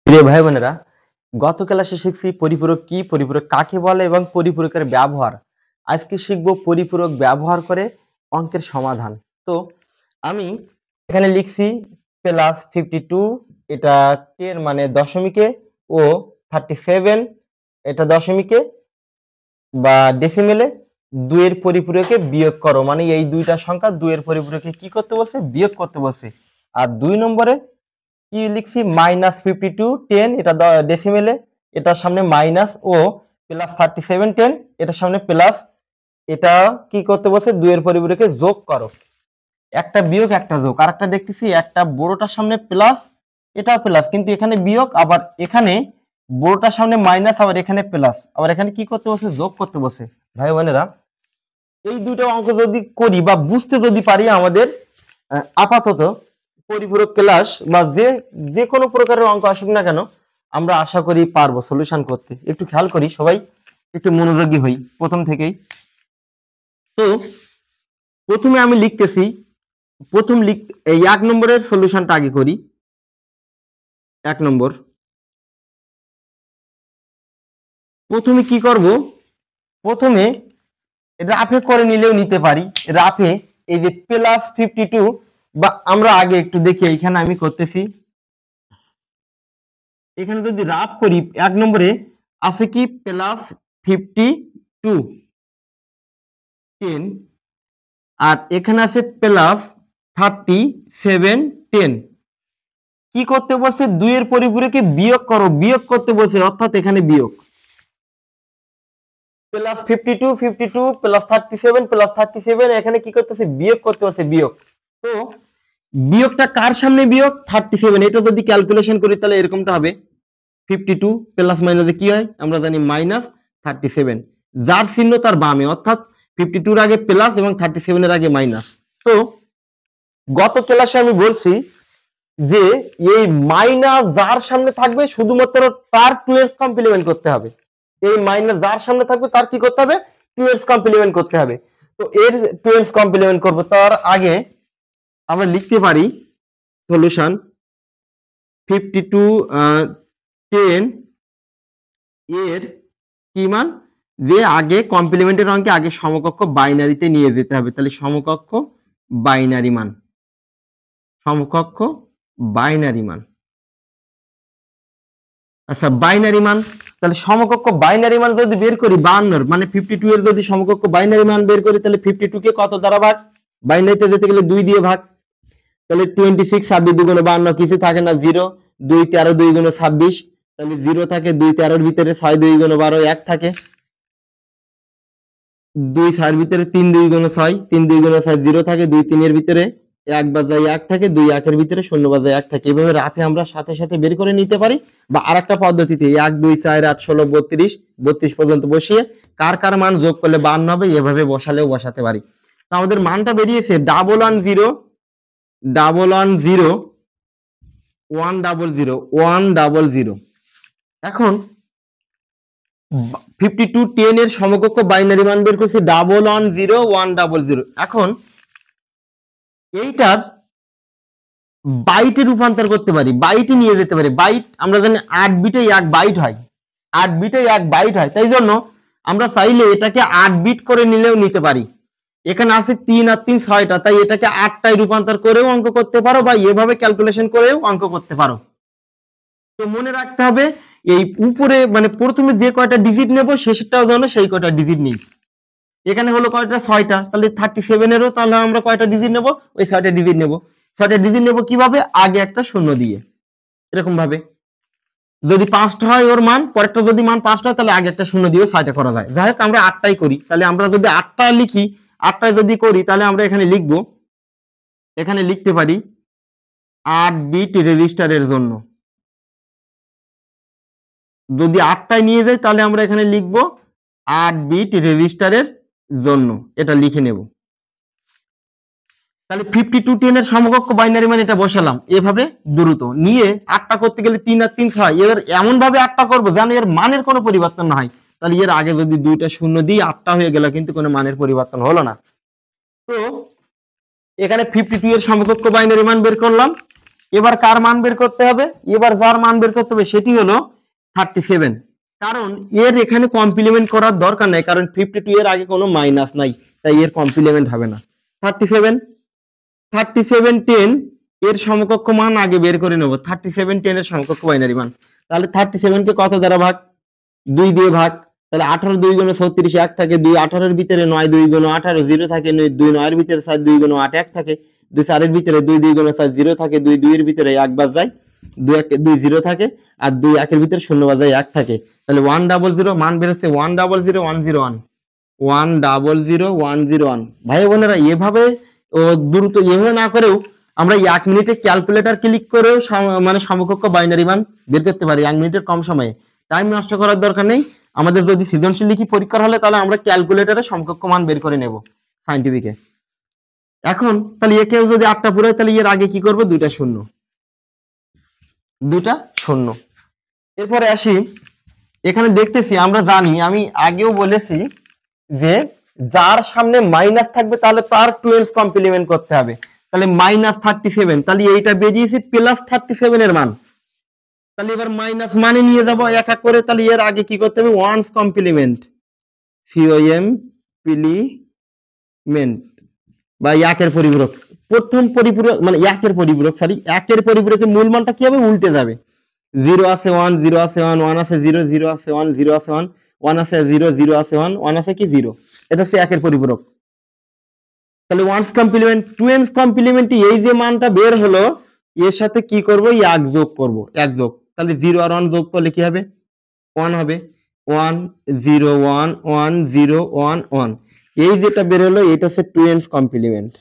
প্রিয় ভাই বোনেরা, গত ক্লাসে শিখছি পরিপূরক কি, পরিপূরক কাকে বলে এবং পরিপূরকের ব্যবহার। আজকে শিখব পরিপূরক ব্যবহার করে অঙ্কের সমাধান। তো আমি এখানে লিখছি +52, এটা 10 মানে দশমিকে, ও 37 এটা দশমিকে বা ডেসিমেলে 2 এর পরিপূরকে বিয়োগ করো, মানে এই দুইটা সংখ্যা 2 এর পরিপূরকে কি করতে বলছে, বিয়োগ করতে বলছে। আর 2 নম্বরে কি লিখছি, -52 10 এটা ডেসিমেলে, এটার সামনে মাইনাস, ও +37 10 এটার সামনে প্লাস, এটা কি করতে বলছে, 2 এর পরিপূরকে যোগ করো। একটা বিয়োগ একটা যোগ। আর একটা দেখতেছি একটা বড়টার সামনে প্লাস, এটাও প্লাস, কিন্তু এখানে বিয়োগ, আবার এখানে বড়টার সামনে মাইনাস, আবার এখানে প্লাস, আবার এখানে কি করতে বলছে, যোগ করতে বলছে। ভাই বোনেরা, এই দুটো অঙ্ক যদি করি বা বুঝতে যদি পারি, আমাদের আপাতত পরিপূরক ক্লাস বা যে কোনো প্রকারের অঙ্ক আসুক না কেন, আমরা আশা করি পারবো সলিউশন করতে। একটু খেয়াল করি, সবাই একটু মনোযোগী হই প্রথম থেকেই। তো প্রথমে আমি লিখতেছি, এই 1 নম্বরের সলিউশনটা আগে করি। 1 নম্বর, প্রথমে কি করব, প্রথমে রাফে করে নিলেও নিতে পারি। রাফে এই যে +52, বা আমরা আগে একটু দেখি, এখানে আমি করতেছি, এখানে যদি রাফ করি 1 নম্বরে আছে কি +52 10, আর এখানে আছে +37 10। কি করতে বলছে, 2 এর পরিপূরকে বিয়োগ করো, বিয়োগ করতে বলছে, অর্থাৎ এখানে বিয়োগ। +52 52 +37 +37, এখানে কি করতেছে, বিয়োগ করতে বলছে, বিয়োগ। তো বিয়োগটা কার সামনে বিয়োগ, 37। এটা যদি ক্যালকুলেশন করি তাহলে এরকমটা হবে, 52 প্লাস মাইনাসে কি হয় আমরা জানি, -37। যার চিহ্ন তার বামে, অর্থাৎ 52 এর আগে প্লাস এবং 37 এর আগে মাইনাস। তো গত ক্লাসে আমি বলছি যে এই মাইনাস যার সামনে থাকবে শুধুমাত্র তার 2s কমপ্লিমেন্ট করতে হবে। এই মাইনাস যার সামনে থাকবে তার কি করতে হবে, 2s কমপ্লিমেন্ট করতে হবে। তো এর 2s কমপ্লিমেন্ট করব, তার আগে আমরা লিখতে পারি সলিউশন 52 10 এর কি মান, যে আগে কমপ্লিমেন্টের অঙ্কে আগে সমকক্ষ বাইনারিতে নিয়ে যেতে হবে। তাহলে সমকক্ষ বাইনারি মান, সমকক্ষ বাইনারি মান, আচ্ছা বাইনারি মান। তাহলে সমকক্ষ বাইনারি মান যদি বের করি 52, মানে 52 এর যদি সমকক্ষ বাইনারি মান বের করি, তাহলে 52 কে কত দ্বারা ভাগ, বাইনারিতে যেতে গেলে 2 দিয়ে ভাগ। তাহলে 26 26 2 × 52 কিছু থাকে না, 0 2 13 2 × 26, তাহলে 0 থাকে, 2 13 এর ভিতরে 6 2 × 12 1 থাকে, 2 6 এর ভিতরে 3 2 × 6 3 2 × 6 0 থাকে, 2 3 এর ভিতরে 1 বাজায় 1 থাকে, 2 1 এর ভিতরে 0 বাজায় 1 থাকে। এভাবে রাফে আমরা সাথে সাথে বের করে নিতে পারি, বা আরেকটা পদ্ধতিতে 1 2 4 8 16 32 32 পর্যন্ত বসিয়ে কার কার মান যোগ করলে 52 হবে, এভাবে বসালেও বসাতে পারি। তো আমাদের মানটা বেরিয়েছে 110 110 100 100। এখন 52 10 এর সমকক্ষ বাইনারি মান বের করছি 110 100। এখন এইটার বাইটে রূপান্তর করতে পারি, বাইটে নিয়ে যেতে পারি। বাইট আমরা জানি 8 বিটে 1 বাইট হয়, 8 বিটে 1 বাইট হয়। তাই জন্য আমরা চাইলে এটাকে 8 বিট করে নিলেও নিতে পারি। এখানে আছে 3 আর 3 6টা, তাই এটাকে 8টায় রূপান্তর করেও অঙ্ক করতে পারো, বা এভাবে ক্যালকুলেশন করেও অঙ্ক করতে পারো। তো মনে রাখতে হবে, এই উপরে মানে প্রথমে যে কয়টা ডিজিট নেব শেষেরটাও যেন সেই কয়টা ডিজিট নিই। এখানে হলো কয়টা, 6টা, তাহলে 37 এরও তাহলে আমরা কয়টা ডিজিট নেব, ওই 6টা ডিজিট নেব। 6টা ডিজিট নেব কিভাবে, আগে একটা শূন্য দিয়ে, এরকম ভাবে। যদি 5টা হয় ওর মান, পরেরটা যদি মান 5টা হয়, তাহলে আগে একটা শূন্য দিয়ে 6টা করা যায়। যাই হোক, আমরা 8টাই করি। তাহলে আমরা যদি 8টা লিখি, 8টায় যদি করি, তাহলে আমরা এখানে লিখব, এখানে লিখতে পারি 8 বিট রেজিস্টারের জন্য। যদি 8টায় নিয়ে যাই, তাহলে আমরা এখানে লিখব 8 বিট রেজিস্টারের জন্য, এটা লিখে নেব। তাহলে 52 10 এর সমকক্ষ বাইনারি মান এটা বসালাম, এভাবে দ্রুত নিয়ে 8টা করতে গেলে 3 আর 3 6, এর এমন ভাবে 8টা করব যেন এর মানের কোনো পরিবর্তন না হয়। তাহলে এর আগে যদি 2টা শূন্য দিই 8টা হয়ে গেল, কিন্তু কোনো মানের পরিবর্তন হলো না। তো এখানে 52 এর সমকক্ষ বাইনারি মান বের করলাম, এবার কার মান বের করতে হবে? এবার যার মান বের করতে হবে সেটি হলো 37, কারণ এর এখানে কমপ্লিমেন্ট করার দরকার নাই, কারণ 52 এর আগে কোনো মাইনাস নাই, তাই এর কমপ্লিমেন্ট হবে না। 37 10 এর সমকক্ষ মান আগে বের করে নেব। 37 10 এর সমকক্ষ বাইনারি মান, তাহলে 37 কে কত দ্বারা ভাগ? 2 দিয়ে ভাগ। তাহলে 18 2 গুণ 36 1 থাকে 2, 18 এর ভিতরে 9 2 গুণ 18 0 থাকে 2, 9 এর ভিতরে 7 2 গুণ 8 1 থাকে 2, 4 এর ভিতরে 2 2 গুণ 7 0 থাকে 2, 2 এর ভিতরে 1 বাদ যায় 2 1 2 0 থাকে, আর 2 1 এর ভিতরে 0 বাদ যায় 1 থাকে। তাহলে 100 মান বের হচ্ছে 1000101 1000101। ভাই বোনেরা, এভাবে দ্রুত এভাবে না করেও আমরা 1 মিনিটে ক্যালকুলেটর ক্লিক করেও মানে সমকক্ষ বাইনারি মান বের করতে পারি 1 মিনিটের কম সময়ে। টাইম নষ্ট করার দরকার নেই। আমাদের যদি সৃজনশীল লিখি পরীক্ষা হলে তাহলে আমরা ক্যালকুলেটরে সমকক্ষ মান বের করে নেব সায়েন্টিফিকে। এখন তাহলে একে যদি 8টা পুরাই, তাহলে এর আগে কি করব? 2টা শূন্য, 2টা শূন্য। এরপরে আসি, এখানে দেখতেছি আমরা জানি, আমি আগেও বলেছি যে যার সামনে মাইনাস থাকবে তাহলে তার 12 কমপ্লিমেন্ট করতে হবে। তাহলে -37, তাহলে এইটা বেরিয়েছে +37 এর মান। তাহলে এবার মাইনাস মানে নিয়ে যাব এক এক করে। তাহলে এর আগে কি করতে হবে? ওয়ান্স কমপ্লিমেন্ট, COMPLEMENT বা একের পরিপূরক। প্রথম পরিপূরক মানে একের পরিপূরক, সরি একের পরিপূরকের মূল মানটা কি হবে? উল্টে যাবে। 0 আছে 1, 0 আছে 1, 1 আছে 0, 0 আছে 1, 0 আছে 1, 1 আছে 0, 0 আছে 1, 1 আছে কি 0। এটা হচ্ছে একের পরিপূরক। তাহলে ওয়ান্স কমপ্লিমেন্ট, টুয়েন্স কমপ্লিমেন্টে এই যে মানটা বের হলো এর সাথে কি করব? এক যোগ করব, এক যোগ। তাহলে 0 আর 1 যোগ করলে কি হবে? 1 হবে। 1 0 1 1 0 1 1, এই যেটা বের হলো এটা হচ্ছে টুয়েন্স কমপ্লিমেন্ট,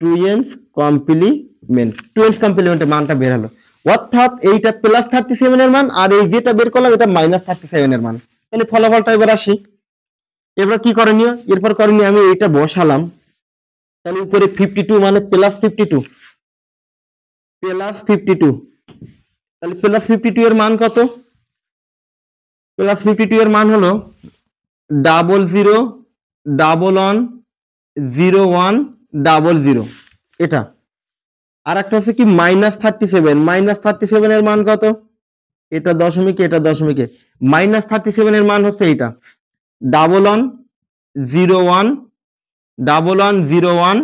টুয়েন্স কমপ্লিমেন্ট, টুয়েন্স কমপ্লিমেন্টের মানটা বের হলো। অর্থাৎ এইটা +37 এর মান, আর এই যেটা বের করলাম এটা -37 এর মান। তাহলে ফলাফলটা এবার আসি। এবার কি করণীয়? এরপর করণীয় আমি এইটা বসালাম। তাহলে উপরে 52 মানে +52, +52, তাহলে +52 এর মান কত? +52 এর মান হলো 00 11 01 00, এটা। আর একটা হচ্ছে কি -37, -37 এর মান কত? এটা দশমিকে, এটা দশমিকে। -37 এর মান হচ্ছে এইটা 11 01 11 01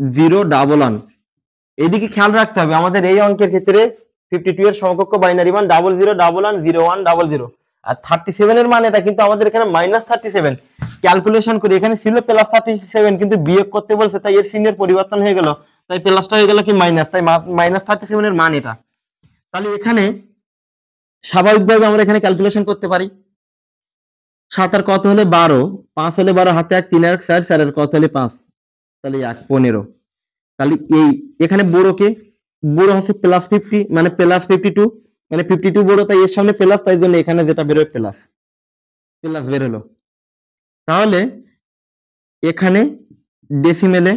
1011। এইদিকে খেয়াল রাখতে হবে, আমাদের এই অঙ্কের ক্ষেত্রে 52 এর সমকক্ষ বাইনারি মান 00 11 01 00, আর 37 এর মান এটা, কিন্তু আমাদের এখানে -37 ক্যালকুলেশন করে এখানে ছিল +37, কিন্তু বিয়োগ করতে বলছে তাই এর চিহ্নের পরিবর্তন হয়ে গেল, তাই প্লাসটা হয়ে গেল কি মাইনাস, তাই -37 এর মান এটা। তাহলে এখানে স্বাভাবিকভাবে আমরা এখানে ক্যালকুলেশন করতে পারি। 7 আর কত হলে 12, 5 হলে 12, হাতে 1 3 আর 4, 4 আর কত হলে 5, তাহলে 1 15। তাহলে এই এখানে বড়কে, বড় হচ্ছে +50 মানে +52, মানে 52 বড় তাই এর সামনে প্লাস, তাই জন্য এখানে যেটা বের হয় প্লাস, প্লাস বের হলো। তাহলে এখানে ডেসিমেলে।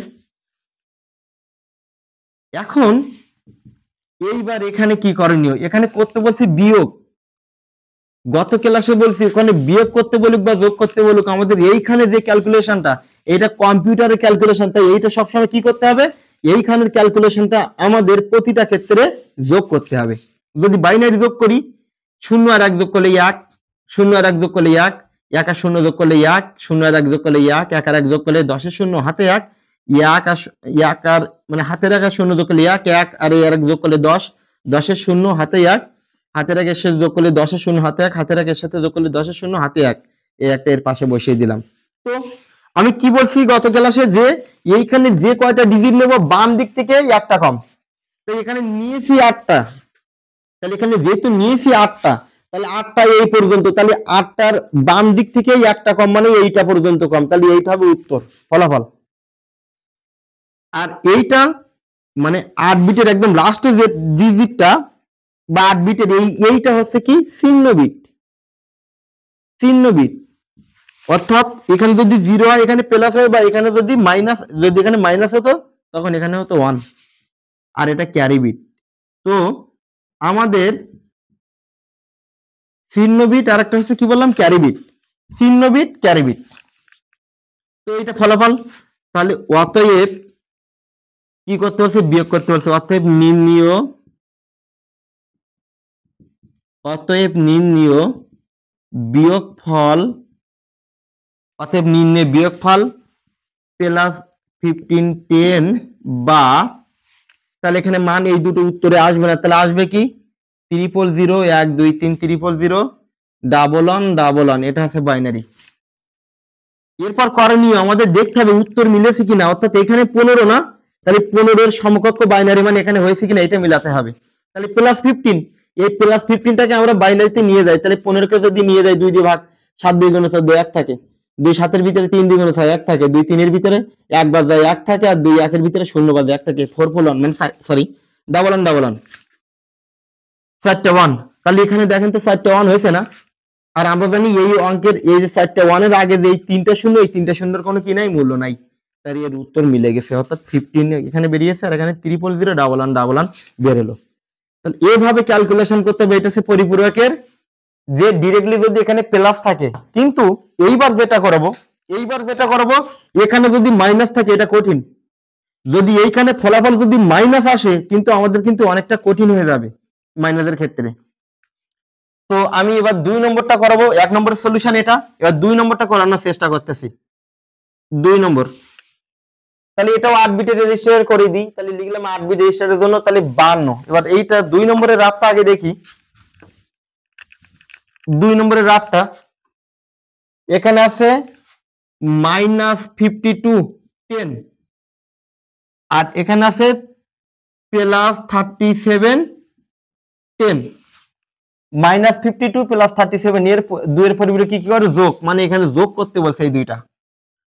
এখন এইবার এখানে কি করণীয়? এখানে করতে বলছি বিয়োগ। গত ক্লাসে বলছি ওখানে বিয়োগ করতে বলুক বা যোগ করতে বলুক, আমাদের এইখানে যে ক্যালকুলেশনটা এটা কম্পিউটারের ক্যালকুলেশন, তাই এইটা সবসময় কি করতে হবে? এইখানের ক্যালকুলেশনটা আমাদের প্রতিটা ক্ষেত্রে যোগ করতে হবে। যদি বাইনারি যোগ করি, 0 আর 1 যোগ করলে 1, 0 আর 1 যোগ করলে 1, 1 আর 0 যোগ করলে 1, 0 আর 1 যোগ করলে 1, 1 আর 1 যোগ করলে 10 এর 0 হাতে 1, 1 আর মানে হাতের 1 আর 0 যোগ করলে 1, 1 আর 1 যোগ করলে 10, 10 এর 0 হাতে 1, হাতের 1 এর সাথে যোগ করলে 10 এর 0 হাতে 1, হাতের 1 এর সাথে যোগ করলে 10 এর 0 হাতে 1, এই একটা এর পাশে বসিয়ে দিলাম। তো আমি কি বলছি গত ক্লাসে, যে এইখানে যে কয়টা ডিজিট নেব বাম দিক থেকে একটা কম, তো এখানে নিয়েছি 8টা, তাহলে এখানে যেহেতু নিয়েছি 8টা, তাহলে 8টা এই পর্যন্ত, তাহলে 8টার বাম দিক থেকে একটা কম মানে এইটা পর্যন্ত কম, তাহলে এইটা হবে উত্তর ফলাফল। আর এইটা মানে 8 বিটের একদম লাস্টে যে ডিজিটটা বা 8 বিটের এইটা হচ্ছে কি চিহ্ন বিট, চিহ্ন বিট। অর্থাৎ এখানে যদি 0 হয় এখানে প্লাস হয়, বা এখানে যদি মাইনাস, যদি এখানে মাইনাস হতো তখন এখানে হতো 1, আর এটা ক্যারি বিট। তো আমাদের চিহ্ন বিট আর একটা হচ্ছে কি বললাম? ক্যারি বিট, চিহ্ন বিট ক্যারি বিট। তো এটা ফলাফল। তাহলে অতএব কি করতে বলছে? বিয়োগ করতে বলছে। অতএব নির্ণীয় বিয়োগফল, অতএব নির্ণয় বিয়োগফল প্লাস 1510 বা, তাহলে এখানে মান এই দুটো উত্তরে আসবে না, তাহলে আসবে কি 000 1 2 3 000 1111, এটা আছে বাইনারি। এরপর করণীয় আমাদের দেখতে হবে উত্তর মিলেছে কিনা, অর্থাৎ এখানে 15 না, তাহলে 15 এর সমকক্ষ বাইনারি মানে এখানে হয়েছে কিনা এটা মিলাতে হবে। তাহলে প্লাস 15, এই প্লাস 15টাকে আমরা বাইনারিতে নিয়ে যাই, তাহলে 15 কে যদি নিয়ে যাই 2 দিয়ে ভাগ, 7 2 গুণ 4 2 1 থাকে, 2 7 এর ভিতরে 3 2 গুণ 6 1 থাকে, 2 3 এর ভিতরে 1 বাদ যায় 1 থাকে, আর 2 1 এর ভিতরে 0 বাদ 1 থাকে, 4 4 1 মানে সরি ডাবল 1 4টা 1, তাহলে এখানে দেখেন তো 4টা 1 হয়েছে না। আর আমরা জানি এই অঙ্কের এই যে 4টা 1 এর আগে যে এই 3টা শূন্য, এই 3টা শূন্যের কোনো কি নাই, মূল্য নাই, তাই এর উত্তর মিলে গেছে, অর্থাৎ 15 এখানে বেরিয়েছে আর এখানে 000 বের হলো। তাহলে এইভাবে ক্যালকুলেশন করতে হবে, এটা হচ্ছে পরিপূরকের যে ডিরেক্টলি যদি এখানে প্লাস থাকে, কিন্তু এইবার যেটা করব এখানে যদি মাইনাস থাকে এটা কঠিন, যদি এইখানে ফলাফল যদি মাইনাস আসে কিন্তু আমাদের কিন্তু অনেকটা কঠিন হয়ে যাবে মাইনাসের ক্ষেত্রে। তো আমি এবার 2 নম্বরটা করাবো, 1 নম্বরের সলিউশন এটা, এবার 2 নম্বরটা করানোর চেষ্টা করতেছি। 2 নম্বর, তাহলে এটাও 8 বিটের রেজিস্টার করে দিই, তাহলে লিখলাম 8 বিট রেজিস্টারের জন্য তাহলে 52। এবার এইটা 2 নম্বরের রাফটা আগে দেখি। 2 নম্বরের রাফটা এখানে আছে -52 10, আর এখানে আছে +37 10। -52 +37 এর 2 এর পরিবর্তে কি করে যোগ, মানে এখানে যোগ করতে বলছে এই দুইটা,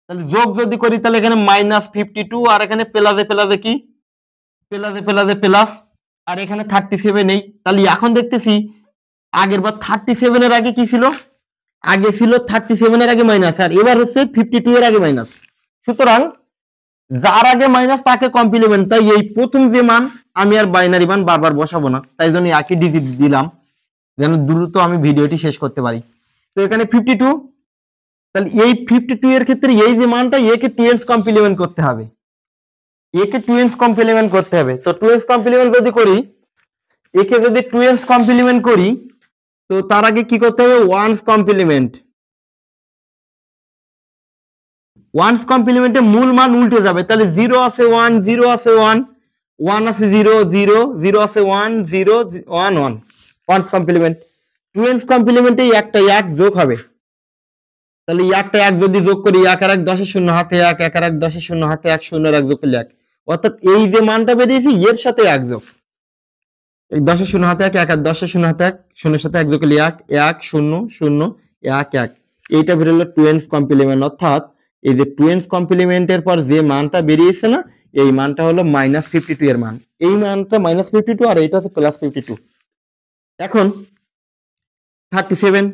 তাহলে যোগ যদি করি তাহলে এখানে -52 আর এখানে প্লাসে প্লাসে কি প্লাস, আর এখানে 37 নেই, তাহলে এখন দেখতেছি আগের বার 37 এর আগে কি ছিল, আগে ছিল 37 এর আগে মাইনাস, আর এবার হচ্ছে 52 এর আগে মাইনাস, সুতরাং যার আগে মাইনাস তাকে কমপ্লিমেন্ট, তাই এই প্রথম যে মান আমি আর বাইনারি মান বারবার বসাবো না, তাই জন্য একই ডিজিট দিলাম যেন দ্রুত আমি ভিডিওটি শেষ করতে পারি। তো এখানে 52, তাহলে এই 52 এর ক্ষেত্রে এই যে মানটা একে 2s কমপ্লিমেন্ট করতে হবে, একে 2s কমপ্লিমেন্ট করতে হবে। তো 2s কমপ্লিমেন্ট যদি করি, একে যদি 2s কমপ্লিমেন্ট করি, তো তার আগে কি করতে হবে, 1s কমপ্লিমেন্ট। 1s কমপ্লিমেন্টে মূল মান উল্টে যাবে, তাহলে 0 আছে 1, 0 আছে 1, 1 আছে 0, 0, 0 আছে 1, 0, 1, 1, 1s কমপ্লিমেন্ট। 2s কমপ্লিমেন্টে একটা 1 যোগ হবে, তাহলে একটা 1 যদি যোগ করি, 1 আর 1 10 এর শূন্য হাতে 1, 1 আর 1 10 এর শূন্য হাতে 1, 0 আর 1 যোগ করলে 1, অর্থাৎ এই যে মানটা বেরিয়েছে এর সাথে 1 যোগ, এই 10 এর শূন্য হাতে 1, 1 আর 10 এর শূন্য হাতে 1, শূন্যের সাথে 1 যোগ করলে 1, 1 0 0 1 1, এইটা বের হলো 2s কমপ্লিমেন্ট। অর্থাৎ এই যে 2s কমপ্লিমেন্টের পর যে মানটা বেরিয়েছে না, এই মানটা হলো -52 এর মান, এই মানটা -52 আর এইটা হচ্ছে +52। এখন 37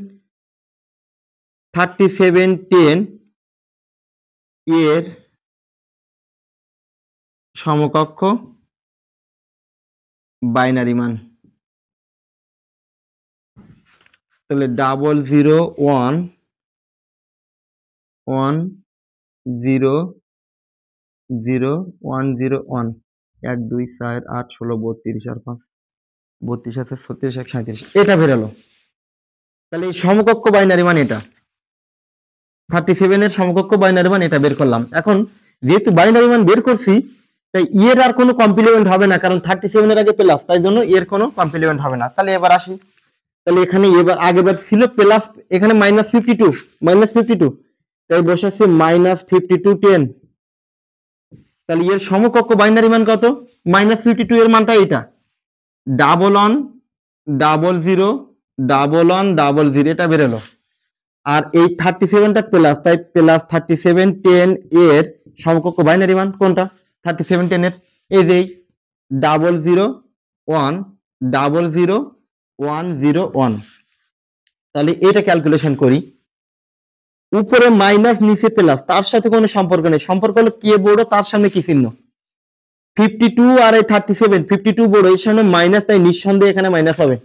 10 এর সমকক্ষ বাইনারি মান, তাহলে 001 1 0 0 101 1 2 4 8 16 32 আর 5 32 আছে 36 1 37, এটা বেরোলো। তাহলে এই সমকক্ষ বাইনারি মান এটা 37 এর সমকক্ষ বাইনারি মান এটা বের করলাম। এখন যেহেতু বাইনারি মান বের করছি, তাই এর আর কোনো কমপ্লিমেন্ট হবে না, কারণ 37 এর আগে প্লাস, তাই জন্য এর কোনো কমপ্লিমেন্ট হবে না। তাহলে এবার আসি, তাহলে এখানে এবার আগেবার ছিল প্লাস, এখানে -52 তাই বসাচ্ছি -52 10, তাহলে এর সমকক্ষ বাইনারি মান কত, -52 এর মানটা এটা 1100 এটা বেরোলো, আর এই 37টা প্লাস, তাই +37 10 এর সমকক্ষ বাইনারি মান কোনটা, 37 10 এর এই যে 00010101, তাহলে এটা ক্যালকুলেশন করি, উপরে মাইনাস নিচে প্লাস, তার সাথে কোনো সম্পর্ক নেই, সম্পর্ক হলো কে বড় তার সামনে কি চিহ্ন, 52 আর এই 37, 52 বড়, এর সামনে মাইনাস, তাই নিঃসন্দেহে এখানে মাইনাস হবে,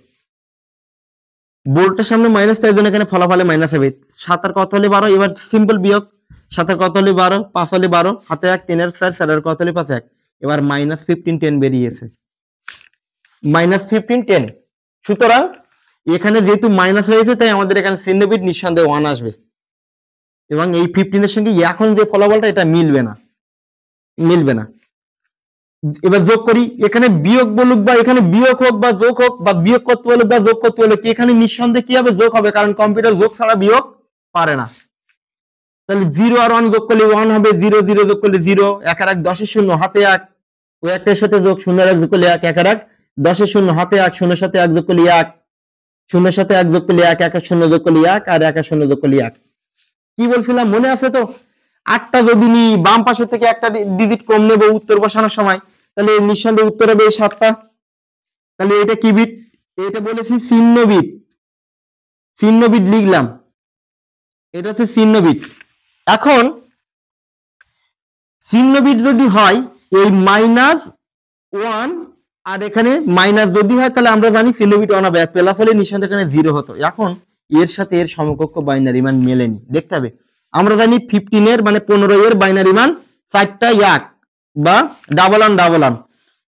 বোর্ডটার সামনে মাইনাস, তাই জন্য এখানে ফলাফলে মাইনাস হবে। 7 আর কত হলে 12, এবার সিম্পল বিয়োগ, 7 আর কত হলে 12, 5 হলে 12, হাতে 1 3 আর 4 4 আর কত হলে 5 1, এবার -15 10 বেরিয়েছে, -15 10। সুতরাং এখানে যেহেতু মাইনাস হয়েছে তাই আমাদের এখানে চিহ্ন বিট নিঃসন্দেহে 1 আসবে, এবং এই 15 এর সঙ্গে এখন যে ফলাফলটা এটা মিলবে না। এবার যোগ করি, এখানে বিয়োগ বলুক বা এখানে বিয়োগ হোক বা যোগ হোক, বা বিয়োগ করতে বলুক বা যোগ করতে বলুক, এখানে নিঃসন্দেহে কি হবে, যোগ হবে, কারণ কম্পিউটার যোগ ছাড়া বিয়োগ পারে না। তাহলে 0 আর 1 যোগ করলে 1 হবে, 0 0 যোগ করলে 0, 1 আর 1 10 এর 0 হাতে 1, ওই একটার সাথে যোগ, 0 আর 1 যোগ করলে 1, 1 আর 1 10 এর 0 হাতে 1, 0 এর সাথে 1 যোগ করলে 1, 0 এর সাথে 1 যোগ করলে 1, 1 আর 0 যোগ করলে 1, আর 1 আর 0 যোগ করলে 1। কি বলছিলাম মনে আছে তো? 8টা যদি নি, বাম পাশের থেকে একটা ডিজিট কম নেব উত্তর বসানোর সময়, তাহলে নিঃসন্দেহে উত্তর হবে 7টা। তাহলে এটা কি বিট? এটা বলেছি চিহ্ন বিট লিখলাম, এটা হচ্ছে চিহ্ন বিট। এখন চিহ্ন বিট যদি হয় এই -1, আর এখানে মাইনাস যদি হয় তাহলে আমরা জানি চিহ্ন বিট 1 হবে, প্লাস হলে নিঃসন্দেহে এখানে 0 হতো। এখন এর সাথে এর সমকক্ষ বাইনারি মান মেলেনি, দেখতে হবে। আমরা জানি 15 এর মানে 15 এর বাইনারি মান 4টা 1 বা 1111,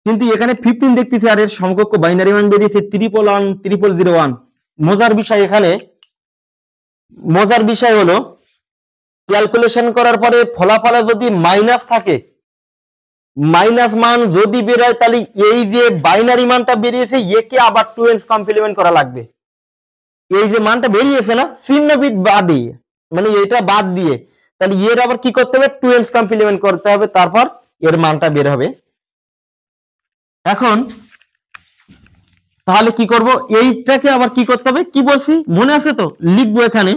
কিন্তু এখানে 15 দেখতেছি আর এর সমকক্ষ বাইনারি মান বেরিয়েছে 1110001। মজার বিষয় হলো ক্যালকুলেশন করার পরে ফলাফলে যদি মাইনাস থাকে, মাইনাস মান যদি বের হয়, তাহলে এই যে বাইনারি মানটা বেরিয়েছে একে আবার 2s কমপ্লিমেন্ট করা লাগবে। এই যে মানটা বেরিয়েছে না চিহ্ন বিট বাদে, মানে এটা বাদ দিয়ে, তাহলে এর আবার কি করতে হবে, 2s কমপ্লিমেন্ট করতে হবে, তারপর এর মানটা বের হবে। এখন তাহলে কি করব, এইটাকে আবার কি করতে হবে, কি বলছি মনে আছে তো? লিখবো এখানে,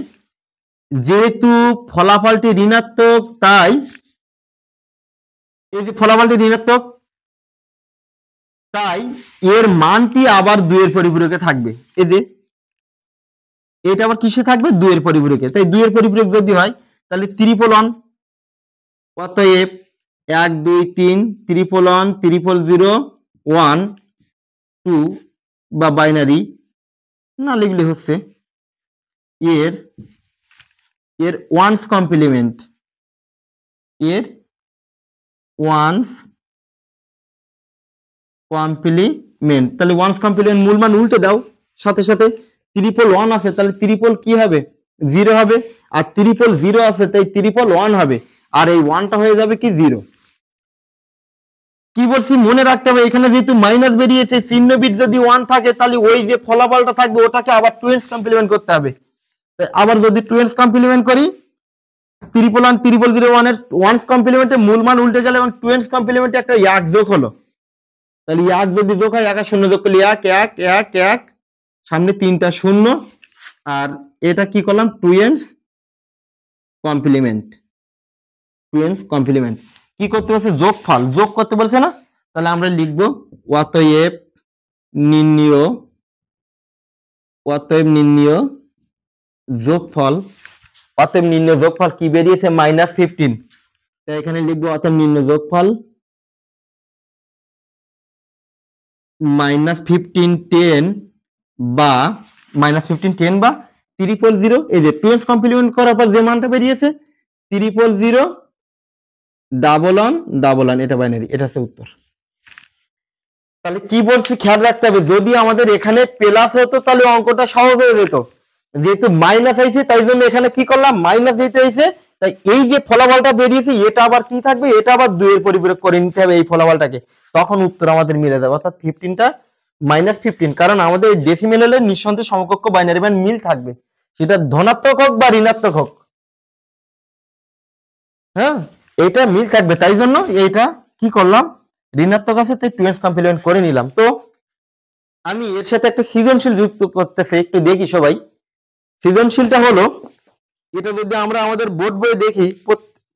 যেহেতু ফলাফলটি ঋণাত্মক, তাই এই যে ফলাফলটি ঋণাত্মক, তাই এর মানটি আবার 2 এর পরিপূরকে থাকবে। এই যে এটা আবার কিসে থাকবে, 2 এর পরিপূরকে। তাই 2 এর পরিপূরক যদি হয় তাহলে 111, অতএব 1 2 3 111 000 1 2, বা বাইনারি না লিখলে হচ্ছে এর ওয়ান্স কমপ্লিমেন্ট, এর ওয়ান্স কমপ্লিমেন্ট। তাহলে ওয়ান্স কমপ্লিমেন্ট মূল মান উল্টে দাও, সাথে সাথে 111 আছে, তাহলে 111 কি হবে, 0 হবে, আর 000 আছে তাই 111 হবে, আর এই 1টা হয়ে যাবে কি 0। কি বলছি মনে রাখতে হবে, এখানে যেহেতু মাইনাস বেরিয়েছে, চিহ্ন বিট যদি 1 থাকে তাহলে ওই যে ফলাফলটা থাকবে ওটাকে আবার 2s কমপ্লিমেন্ট করতে হবে। আবার যদি 2s কমপ্লিমেন্ট করি, 111 এর ওয়ান্স কমপ্লিমেন্টে মূল মান উল্টে গেল এবং 2s কমপ্লিমেন্টে একটা 1 যোগ হলো, তাহলে 1 যদি যোগ হয় 1 আর 0 যোগ করলে 1 1 1 1, সামনে 3টা 0, আর এটা কি করলাম 2s কমপ্লিমেন্ট। কি করতে বলছে, যোগফল যোগ করতে বলছে না, তাহলে আমরা লিখব অতএব নির্ণীয় যোগফল। অতএব নির্ণীয় যোগফল কি বেরিয়েছে, -15। তাই এখানে লিখবো অতএব নির্ণীয় যোগফল -1510 বা 000। এই যে 2s কমপ্লিমেন্ট করার পর যে মানটা বেরিয়েছে 111 এটা বাইনারি, এটা হচ্ছে উত্তর। তাহলে কি বলছি খেয়াল রাখতে হবে, যদি আমাদের এখানে প্লাস হতো তাহলে অঙ্কটা সহজ হয়ে যেত, যেহেতু মাইনাস হয়েছে তাই জন্য এখানে কি করলাম, মাইনাস যেহেতু হয়েছে তাই এই যে ফলাফলটা বেরিয়েছে এটা আবার কি থাকবে, এটা আবার 2 এর পরিপূরক করে নিতে হবে এই ফলাফলটাকে, তখন উত্তর আমাদের মিলে যাবে, অর্থাৎ 15টা -15, কারণ আমাদের ডেসিমেল হলে নিঃসন্দেহে সমকক্ষ বাইনারি মান মিল থাকবে, সেটা ধনাত্মক হোক বা ঋণাত্মক হোক, হ্যাঁ এটা মিল থাকবে, তাই জন্য এইটা কি করলাম, ঋণাত্মক আছে তাই 2s কমপ্লিমেন্ট করে নিলাম। তো আমি এর সাথে একটা সৃজনশীল যুক্ত করতেছি, একটু দেখি সবাই। সৃজনশীলটা হলো, এটা যদি আমরা আমাদের বোর্ড বইয়ে দেখি,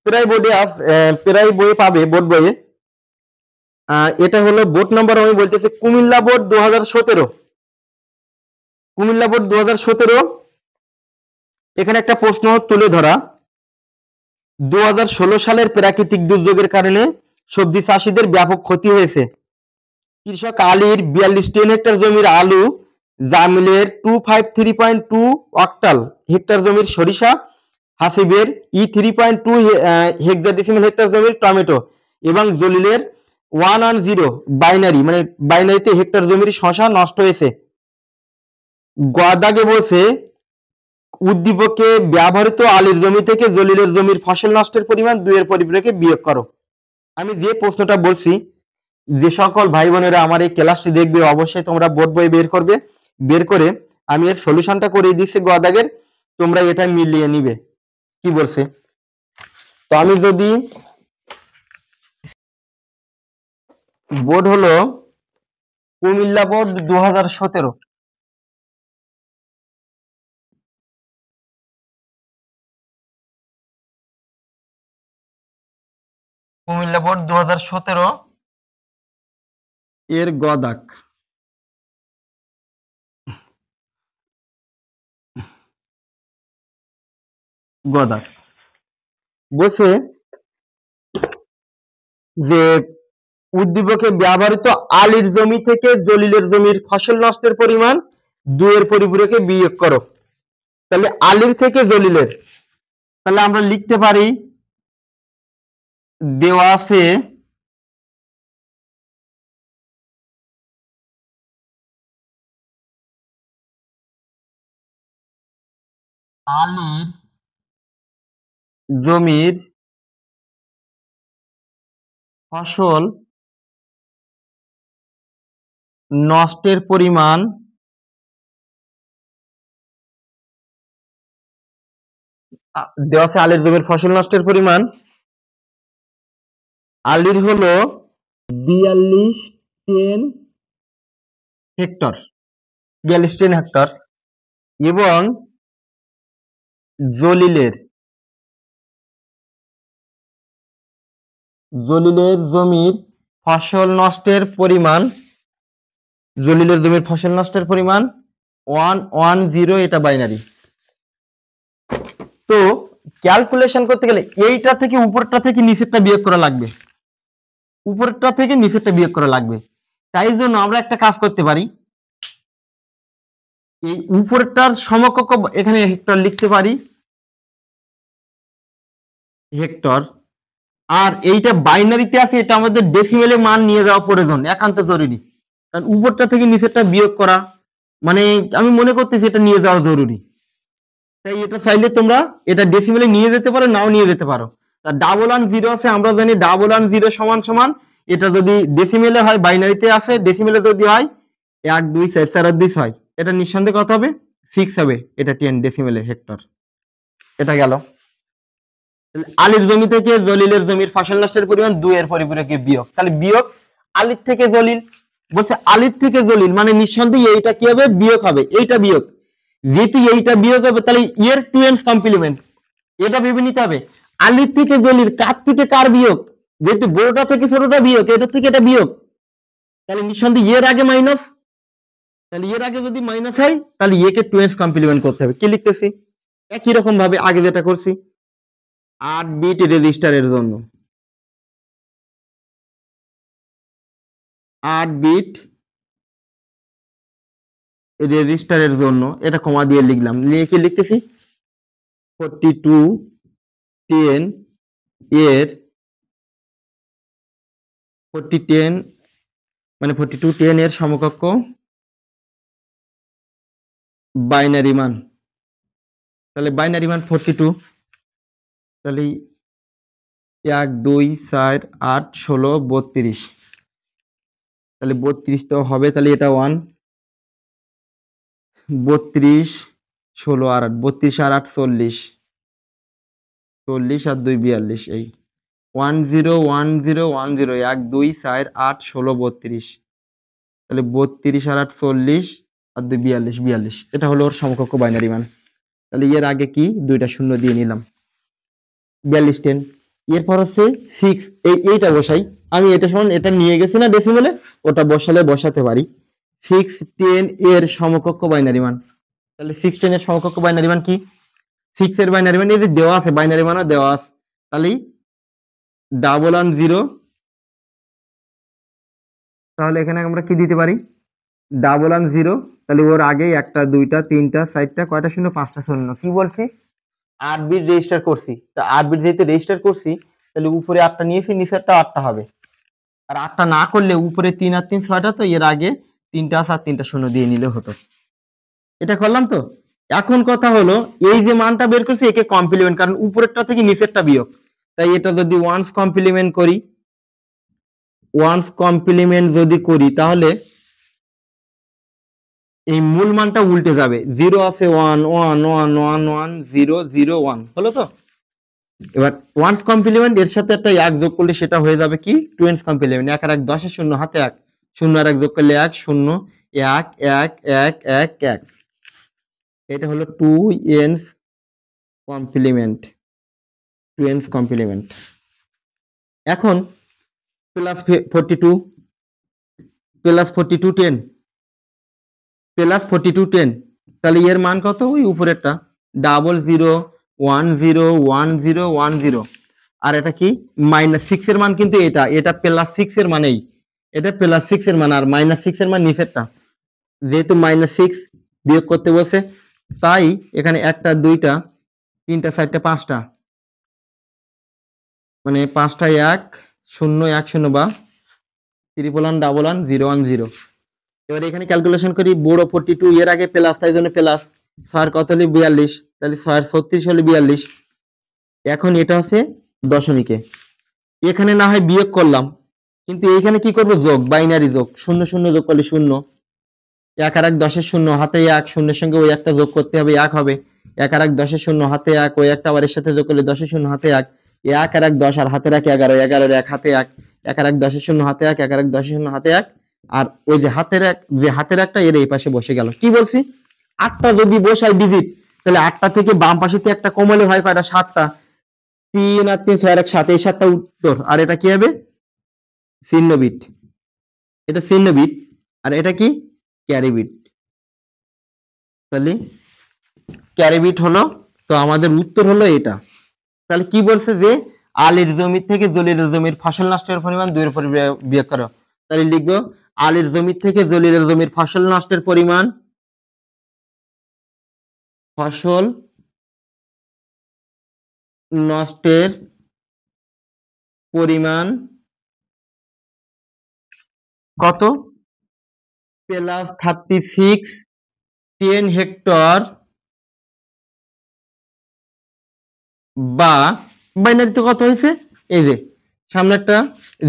প্রায় বইয়ে পাবে, বোর্ড বইয়ে। এটা হলো বোর্ড নাম্বার, আমি বলতেছি কুমিল্লা বোর্ড 2017, কুমিল্লা বোর্ড 2017। এখানে একটা প্রশ্ন তুলে ধরা, 2016 সালের প্রাকৃতিক দুর্যোগের কারণে সবজি চাষীদের ব্যাপক ক্ষতি হয়েছে। কৃষক আলীর 42 হেক্টর জমির আলু, জামিলের 253.2 অক্টাল হেক্টর জমির সরিষা, হাসিবের 3.2 হেক্সাডেসিমেল হেক্টর জমির টমেটো এবং জলিলের 1 আর 0 বাইনারি, মানে বাইনারিতে হেক্টর জমির শশা নষ্ট হয়েছে। গ দাগে বলছে উদ্দীপকে ব্যবহৃত আলীর জমি থেকে জলিলের জমির ফসল নষ্টের পরিমাণ 2 এর পরিপ্রেক্ষিতে বিয়োগ করো। আমি যে প্রশ্নটা বলছি, যে সকল ভাই বোনেরা আমার এই ক্লাসটি দেখবে অবশ্যই তোমরা বোর্ড বই বের করবে, বের করে আমি এর সলিউশনটা করে দিচ্ছি গ দাগের, তোমরা এটা মিলিয়ে নিবে। কি বলছে, তো আমি যদি বোর্ড হলো কুমিল্লা বোর্ড 2017, কুমিল্লা বোর্ড 2017 এর গদাক গদাক বলছে যে উদ্দীপকে ব্যবহৃত আলীর জমি থেকে জলিলের জমির ফসল নষ্টের পরিমাণ 2 এর পরিপূরকে বিয়োগ করো। তাহলে আলীর থেকে জলিলের, তাহলে আমরা লিখতে পারি দেওয়া আছে আলীর জমির ফসল নষ্টের পরিমাণ দেওয়া আছে আলীর জমির ফসল নষ্টের পরিমাণ, আলীর হলো 42 হেক্টর, 42 হেক্টর, এবং জলিলের জমির ফসল নষ্টের পরিমাণ, জলিলের জমির ফসল নষ্টের পরিমাণ 110, এটা বাইনারি। তো ক্যালকুলেশন করতে গেলে এইটা থেকে উপরটা থেকে নিচেরটা বিয়োগ করা লাগবে, উপরটা থেকে নিচেরটা বিয়োগ করা লাগবে। তাই জন্য আমরা একটা কাজ করতে পারি, এই উপরটার সমকক্ষ এখানে হেক্টর লিখতে পারি, হেক্টর। আর এইটা বাইনারিতে আছে, এটা আমাদের ডেসিমেলে মান নিয়ে যাওয়া প্রয়োজন, একান্ত জরুরি। কারণ উপরটা থেকে নিচেরটা বিয়োগ করা মানে আমি মনে করতেছি এটা নিয়ে যাওয়া জরুরি। তাই এটা চাইলে তোমরা এটা ডেসিমেলে নিয়ে যেতে পারো, নাও নিয়ে যেতে পারো। তা 110 আছে, আমরা জানি 110 সমান সমান, এটা যদি ডেসিমেলে হয়, বাইনারিতে আছে, ডেসিমেলে যদি হয় 1 2 4 4 আর 2 6, এটা নিঃসন্দেহে কত হবে 6 হবে, এটা 10 ডেসিমেলে হেক্টর। এটা গেল। আলীর জমি থেকে জলিলের জমির ফসল নষ্টের পরিমাণ 2 এর পরিপূরকে বিয়োগ, তাহলে বিয়োগ আলীর থেকে জলিল, বলছে আলীর থেকে জলিল মানে নিঃসন্দেহে এইটা কি হবে বিয়োগ হবে, এইটা বিয়োগ, যেহেতু এইটা বিয়োগ হবে তাহলে এর টু এন্ডস কমপ্লিমেন্ট, এটা ভেবে নিতে হবে আলীর থেকে জলিল কার থেকে কার বিয়োগ, যেহেতু বড়টা থেকে ছোটটা বিয়োগ, এটা থেকে এটা বিয়োগ, তাহলে নিঃসন্দেহে এর আগে মাইনাস, তাহলে এর আগে যদি মাইনাস হয় তাহলে একে টু এন্ডস কমপ্লিমেন্ট করতে হবে। কি লিখতেছি, একই রকম ভাবে আগে যেটা করছি 8 বিট রেজিস্টারের জন্য, 8 বিট রেজিস্টারের জন্য এটা কমা দিয়ে লিখলাম, নিয়ে কি লিখতেছি 4210 এর 4010 মানে 4210 এর সমকক্ষ বাইনারি মান, তাহলে বাইনারি মান 42, তাহলে 1 2 4 8 16 32, তাহলে 32 তো হবে, তাহলে এটা 1 32 16 আর 8, 32 আর 8 40, 40 আর 2 42, এই 1 0 1 0 1 0 1 2 4 8 16 32, তাহলে 32 আর 8 40 আর 2 42 42, এটা হলো ওর সমকক্ষ বাইনারি মান। তাহলে এর আগে কি দুইটা শূন্য দিয়ে নিলাম, 42 10, এরপর হচ্ছে 6, এইটা বসাই, আমি এটা সমান এটা নিয়ে গেছি না ডেসিমেলে, ওটা বসালে বসাতে পারি 6 10 এর সমকক্ষ বাইনারি মান, তাহলে 6 10 এর সমকক্ষ বাইনারি মান কি, 6 এর বাইনারি মান এই যে দেওয়া আছে, বাইনারি মানও দেওয়া আছে, তাহলে 110, তাহলে এখানে আমরা কি দিতে পারি 110, তাহলে ওর আগে একটা দুইটা তিনটা চারটা কয়টা শূন্য 5টা শূন্য, কি বলছি 8 বিট রেজিস্টার করছি, তা 8 বিট যেহেতু রেজিস্টার করছি তাহলে উপরে 8টা নিয়েছি, নিচেরটা 8টা হবে, আর 8টা না করলে উপরে 3 আর 3 6টা, তো এর আগে 3টা আর 3টা শূন্য দিয়ে নিলে হতো। এটা করলাম তো। এখন কথা হলো এই যে মানটা বের করছি একে কমপ্লিমেন্ট, কারণ উপরেরটা থেকে নিচেরটা বিয়োগ, তাই এটা যদি ওয়ান্স কমপ্লিমেন্ট করি, যদি করি তাহলে এই মূল মানটা উল্টে যাবে, 0 আছে 1 1 1 1 1 0 0 1 হলো তো। এবার ওয়ান্স কমপ্লিমেন্ট এর সাথে একটা 1 যোগ করলে সেটা হয়ে যাবে কি টুয়েন্স কমপ্লিমেন্ট, 1 আর 1 10 এর শূন্য হাতে 1, 0 আর 1 যোগ করলে 1 0 1 1 1 1 1, এটা হলো টুয়েন্স কমপ্লিমেন্ট। এখন প্লাস 42 প্লাস 42 10 প্লাস 42 10, তাহলে এর মান কত? ওই উপরেরটা 0 0 1 0 1 0 1 0, আর এটা কি -6 এর মান, কিন্তু এটা +6 এর মানেই, এটা +6 এর মান, আর -6 এর মান নিচেরটা, যেহেতু -6 বিয়োগ করতে বসে, তাই এখানে 1টা 2টা 3টা 4টা 5টা, মানে 5টা 1 0 1 0 বা 1 1 1 0 1 0। এবার এখানে ক্যালকুলেশন করি, বড় 42 এর আগে প্লাস, তাই জন্য প্লাস, 6 কত হলে 42, তাহলে 6 36 হলে 42। এখন এটা হচ্ছে দশমিকে, এখানে না হয় বিয়োগ করলাম, কিন্তু এখানে কি করব? যোগ, বাইনারি যোগ, 0 0 যোগ করলে 0, 1 আর 1 10 এর শূন্য হাতে 1, শূন্যের সঙ্গে ওই একটা যোগ করতে হবে, 1 হবে, 1 আর 1 10 এর শূন্য হাতে 1, ওই একটা আবার এর সাথে যোগ করলে 10 এর শূন্য হাতে 1, 1 আর 1 10 আর হাতে 1 11, 11 এর 1 হাতে 1, 1 আর 1 10 এর শূন্য হাতে 1, 1 আর 1 10 এর শূন্য হাতে 1, আর ওই যে হাতের একটা এর এই পাশে বসে গেল। কি বলছি? 8টা যদি বসাই ডিজিট, তাহলে 8টা থেকে বাম পাশেতে একটা কমালে হয় কয়টা? 7টা, 3 আর 3 6 আর 1 7, এই 7টা উত্তর, আর এটা কি হবে? চিহ্ন বিট, এটা চিহ্ন বিট, আর এটা কি ক্যারি বিট। তাহলে ক্যারি বিট হলো, তো আমাদের উত্তর হলো এটা। তাহলে কি বলছে যে আলির জমি থেকে জলিলের জমির ফসল নষ্টের পরিমাণ 2 এর উপর বিয়োগ করো। তাহলে লিখবো আলির জমি থেকে জলিলের জমির ফসল নষ্টের পরিমাণ, ফসল নষ্টের পরিমাণ কত? প্লাস 36 10 হেক্টর, বা বাইনারিতে কত হয়েছে? এই যে সামনে একটা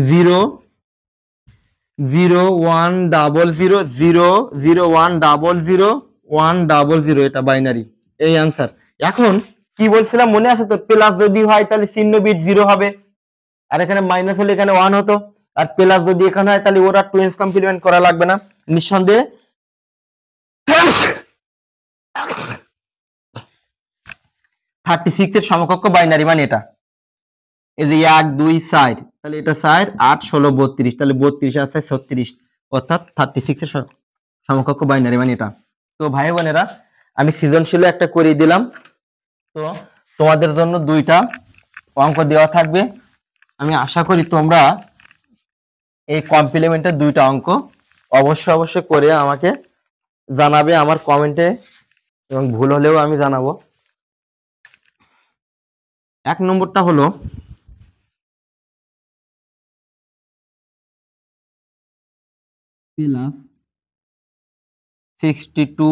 0 0 1 0 0 0 0 1 0 0 1 0 0, এটা বাইনারি, এই आंसर। এখন কি বলছিলাম মনে আছে তো? প্লাস যদি হয় তাহলে চিহ্ন বিট 0 হবে, আর এখানে মাইনাস হলে এখানে 1 হতো, আর প্লাস যদি এখানে হয় তাহলে ওরা টুয়েন্স কমপ্লিমেন্ট করা লাগবে না নিঃসন্দেহে। 36 এর সমকক্ষ বাইনারি মানে এটা, এই যে 1 2 4, তাহলে এটা 4 8 16 32, তাহলে 32 আর 4 36, অর্থাৎ 36 এর সমকক্ষ বাইনারি মানে এটা। তো ভাই বোনেরা, আমি সৃজনশীল একটা করে দিলাম, তো তোমাদের জন্য 2টা অঙ্ক দেওয়া থাকবে। আমি আশা করি তোমরা এই কমপ্লিমেন্টের 2টা অঙ্ক অবশ্যই করে আমাকে জানাবে আমার কমেন্টে, এবং ভুল হলেও আমি জানাবো। 1 নম্বরটা হলো প্লাস 62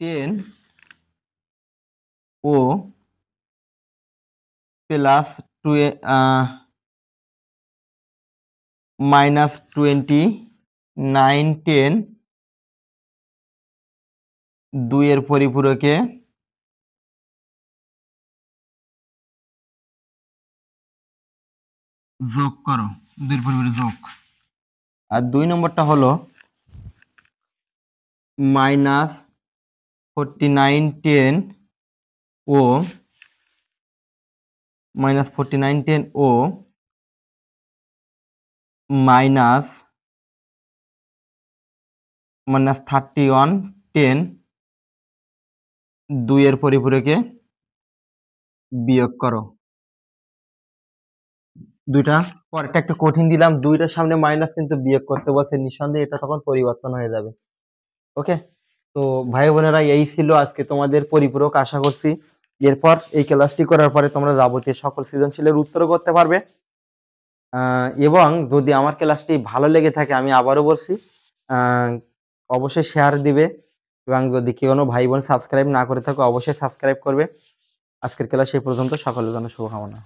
10 ও প্লাস -29 10 2 এর পরিপূরকে যোগ করো, 2 এর পরিপূরক যোগ। আর 2 নম্বরটা হলো -49 10 ও -49 10 ও -31 10 2 এর পরিপূরকে বিয়োগ করো। 2টা পরেরটা একটু কঠিন দিলাম, 2টার সামনে মাইনাস কিন্তু বিয়োগ করতে বলছে, নিঃসন্দেহে এটা তখন পরিবর্তন হয়ে যাবে। ওকে, তো ভাই বোনেরা, এই ছিল আজকে তোমাদের পরিপূরক। আশা করছি এরপর এই ক্লাসটি করার পরে তোমরা যাবতীয় সকল সৃজনশীলের উত্তর করতে পারবে। এবং যদি আমার ক্লাসটি ভালো লেগে থাকে, আমি আবারও বলছি, অবশ্যই শেয়ার দিবে, এবং যদি কোনো ভাই বোন সাবস্ক্রাইব না করে থাকো অবশ্যই সাবস্ক্রাইব করবে। আজকের ক্লাস এই পর্যন্ত। সকলের জন্য শুভকামনা।